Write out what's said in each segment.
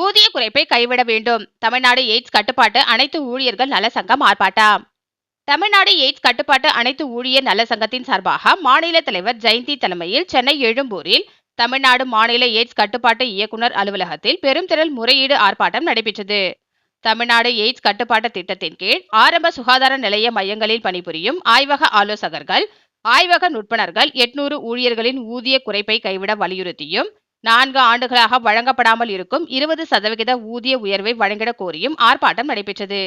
ஊதிய குறைப்பை கைவிட வேண்டும். தமிழ்நாடு எய்ட்ஸ் கட்டுப்பாட்டு அனைத்து ஊழியர்கள் நல சங்கம் ஆர்ப்பாட்டம். தமிழ்நாடு எய்ட்ஸ் கட்டுப்பாட்டு அனைத்து ஊழியர் நல சங்கத்தின் சார்பாக மாநில தலைவர் ஜெயந்தி தலைமையில் சென்னை எழும்பூரில் தமிழ்நாடு மாநில எய்ட்ஸ் கட்டுப்பாட்டு இயக்குனர் அலுவலகத்தில் பெருந்திரள் முறையீடு ஆர்ப்பாட்டம் நடைபெற்றது. தமிழ்நாடு எய்ட்ஸ் கட்டுப்பாட்டு திட்டத்தின் கீழ் ஆரம்ப சுகாதார நிலைய மையங்களில் பணிபுரியும் ஆய்வக ஆலோசகர்கள், ஆய்வக நுட்பனர்கள் 800 ஊழியர்களின் ஊதிய குறைப்பை கைவிட வலியுறுத்தியும் 4 ஆண்டுகளாக வழங்கப்படாமல் இருக்கும் 20% ஊதிய உயர்வை வழங்கிட கோரியும் ஆர்ப்பாட்டம் நடைபெற்றது.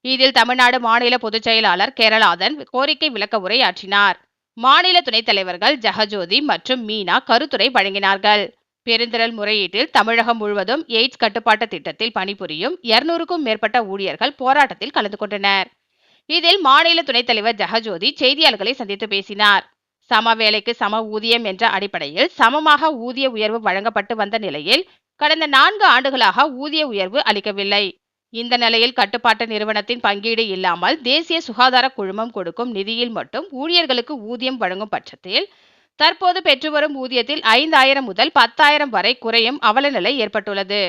இதில் தமிழ்நாடு மாநில பொதுச் செயலாளர் கேரளாதன் கோரிக்கை விளக்க உரையாற்றினார். மாநில துணைத் தலைவர்கள் ஜெகஜோதி மற்றும் மீனா கருத்துரை வழங்கினார்கள். பெருந்திரள் முறையீட்டில் தமிழகம் முழுவதும் எய்ட்ஸ் கட்டுப்பாட்டு திட்டத்தில் பணிபுரியும் 200க்கும் மேற்பட்ட ஊழியர்கள் போராட்டத்தில் கலந்து கொண்டனர். இதில் மாநில துணைத் தலைவர் ஜெகஜோதி செய்தியாளர்களை சந்தித்து பேசினார். சம வேலைக்கு சம ஊதியம் என்ற அடிப்படையில் சமமாக ஊதிய உயர்வு வழங்கப்பட்டு வந்த நிலையில் கடந்த 4 ஆண்டுகளாக ஊதிய உயர்வு அளிக்கவில்லை. இந்த நிலையில் கட்டுப்பாட்டு நிறுவனத்தின் பங்கீடு இல்லாமல் தேசிய சுகாதார குழுமம் கொடுக்கும் நிதியில் மட்டும் ஊழியர்களுக்கு ஊதியம் வழங்கும் பட்சத்தில் தற்போது பெற்றுவரும் ஊதியத்தில் 5000 முதல் 10,000 வரை குறையும் அவலநிலை ஏற்பட்டுள்ளது.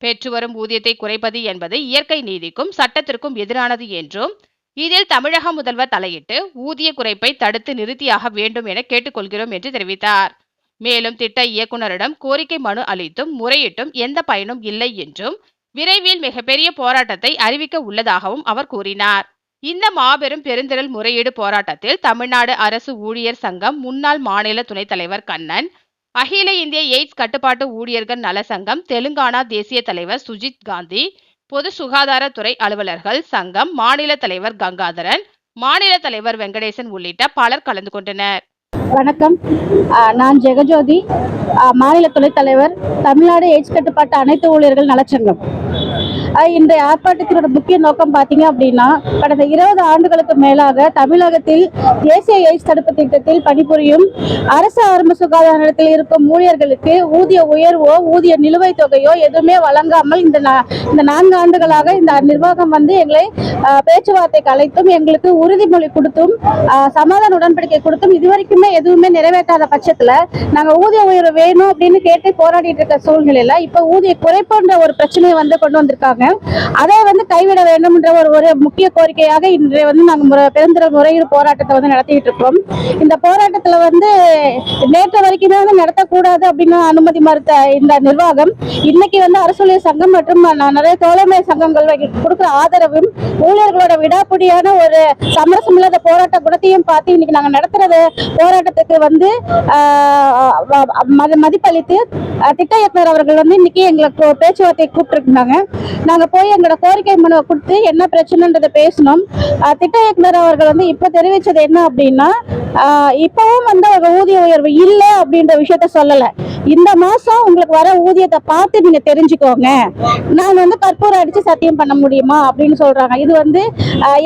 பெற்றுவரும் ஊதியத்தை குறைப்பது என்பது இயற்கை நீதிக்கும் சட்டத்திற்கும் எதிரானது என்றும் இதில் தமிழக முதல்வர் தலையிட்டு ஊதிய குறைப்பை தடுத்து நிறுத்தியாக வேண்டும் என கேட்டுக்கொள்கிறோம் என்று தெரிவித்தார். மேலும் திட்ட இயக்குநரிடம் கோரிக்கை மனு அளித்தும் முறையிட்டும் எந்த பயனும் இல்லை என்றும் விரைவில் மிகப்பெரிய போராட்டத்தை அறிவிக்க உள்ளதாகவும் அவர் கூறினார். இந்த மாபெரும் பெருந்திரள் முறையீடு போராட்டத்தில் தமிழ்நாடு அரசு ஊழியர் சங்கம் முன்னாள் மாநில துணைத் தலைவர் கண்ணன், அகில இந்திய எய்ட்ஸ் கட்டுப்பாட்டு ஊழியர்கள் நல சங்கம் தெலுங்கானா தேசிய தலைவர் சுஜித் காந்தி, பொது சுகாதாரத்துறை அலுவலர்கள் சங்கம் மாநில தலைவர் கங்காதரன், மாநில தலைவர் வெங்கடேசன் உள்ளிட்ட பலர் கலந்து கொண்டனர். வணக்கம், நான் ஜெகஜோதி, மாநில துணைத் தலைவர், தமிழ்நாடு எய்ட்ஸ் கட்டுப்பாட்டு அனைத்து ஊழியர்கள் நலச்சங்கம். இன்றைய ஆர்ப்பாட்டத்தினோட முக்கிய நோக்கம் பார்த்தீங்க அப்படின்னா, கடந்த 20 ஆண்டுகளுக்கு மேலாக தமிழகத்தில் தேசிய எய்ட்ஸ் தடுப்பு திட்டத்தில் பணிபுரியும் அரசு ஆரம்ப சுகாதார நிலையத்தில் இருக்கும் ஊழியர்களுக்கு ஊதிய உயர்வோ ஊதிய நிலுவைத் தொகையோ எதுவுமே வழங்காமல் இந்த 4 ஆண்டுகளாக இந்த நிர்வாகம் எங்களை பேச்சுவார்த்தைக்கு அழைத்தும் எங்களுக்கு உறுதிமொழி கொடுத்தும் சமாதான உடன்படிக்கை கொடுத்தும் இதுவரைக்குமே எதுவுமே நிறைவேற்றாத பட்சத்தில் நாங்கள் ஊதிய உயர்வு வேணும் அப்படின்னு கேட்டு போராடிட்டு இருக்க சூழ்நிலையில் இப்போ ஊதிய குறைப்புன்ற ஒரு பிரச்சனையை கொண்டு வந்திருக்காங்க. அதை கைவிட வேண்டும் என்ற ஒரு முக்கிய கோரிக்கையாக இன்றைய நாங்கள் பெருந்திரள் முறையீடு போராட்டத்தை நடத்திட்டு இருக்கோம். இந்த போராட்டத்தில் நேற்று வரைக்குமே நடத்தக்கூடாது அப்படின்னு அனுமதி மறுத்த இந்த நிர்வாகம் இன்னைக்கு அரசு ஊழியர் சங்கம் மற்றும் நிறைய தோழமை சங்கங்கள் கொடுக்குற ஆதரவும் ஊழியர்களோட விடாப்பிடியான ஒரு சமரசம் இல்லாத போராட்ட குணத்தையும் பார்த்து இன்னைக்கு நாங்கள் நடத்துறது போராட்டத்துக்கு மதிப்பளித்து திட்ட இயக்குனர் அவர்கள் இன்னைக்கு எங்களுக்கு பேச்சுவார்த்தை கூப்பிட்டுருக்காங்க. நாங்கள் போய் எங்களோட கோரிக்கை மனுவை கொடுத்து என்ன பிரச்சனைன்றதை பேசணும். திட்ட இயக்குனர் அவர்கள் இப்போ தெரிவித்தது என்ன அப்படின்னா, இப்பவும் ஊதிய உயர்வு இல்லை அப்படின்ற விஷயத்த சொல்லலை. இந்த மாதம் உங்களுக்கு வர ஊதியத்தை பார்த்து நீங்கள் தெரிஞ்சுக்கோங்க, நான் கற்பூரம் அடித்து சத்தியம் பண்ண முடியுமா அப்படின்னு சொல்கிறாங்க. இது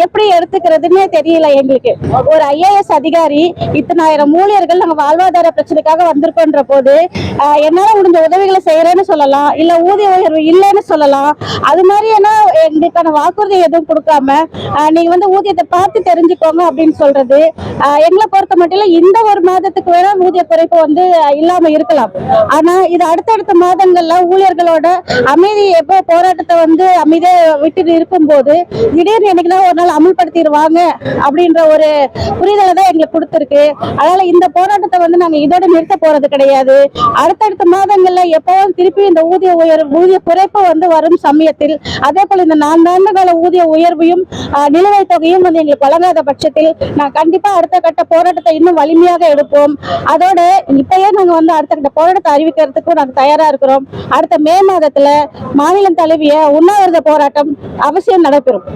எப்படி எடுத்துக்கிறதுன்னே தெரியல எங்களுக்கு. ஒரு IAS அதிகாரி இத்தனாயிரம் ஊழியர்கள் நாங்கள் வாழ்வாதார பிரச்சனைக்காக வந்திருக்கோன்ற போது என்னால் முடிஞ்ச உதவிகளை செய்கிறேன்னு சொல்லலாம், இல்லை ஊதிய உயர்வு இல்லைன்னு சொல்லலாம். அது மாதிரியான எங்களுக்கான வாக்குறுதி எதுவும் கொடுக்காம நீங்க ஊதியத்தை பார்த்து தெரிஞ்சுக்கோங்க அப்படின்னு சொல்றது எங்களை பொறுத்த மட்டும் இந்த ஒரு மாதத்துக்கு வேணா ஊதிய குறைப்பு இல்லாம இருக்கலாம். ஆனா இது அடுத்தடுத்த மாதங்கள்ல ஊழியர்களோட அமைதி எப்போ போராட்டத்தை அமைதியா விட்டு இருக்கும் போது திடீர்னு என்னைக்குன்னா ஒரு நாள் அமல்படுத்திடுவாங்க அப்படின்ற ஒரு புரிதலை தான் எங்களுக்கு கொடுத்துருக்கு. அதனால இந்த போராட்டத்தை நாங்க இதோட நிறுத்த போறது கிடையாது. அடுத்தடுத்த மாதங்கள்ல எப்பவும் திருப்பி இந்த ஊதிய குறைப்பு வரும் சமயத்தில் அதே போல இந்த 4 ஆண்டு கால ஊதிய உயர்வையும் நிலுவைத் தொகையும் எங்களுக்கு வழங்காத பட்சத்தில் நான் கண்டிப்பா அடுத்த கட்ட போராட்டத்தை இன்னும் வலிமையாக எடுப்போம். அதோட இப்பயே நாங்க அடுத்த கட்ட போராட்டத்தை அறிவிக்கிறதுக்கும் நாங்க தயாரா இருக்கிறோம். அடுத்த மே மாதத்துல மாநிலம் தழுவிய உண்ணாவிரத போராட்டம் அவசியம் நடைபெறும்.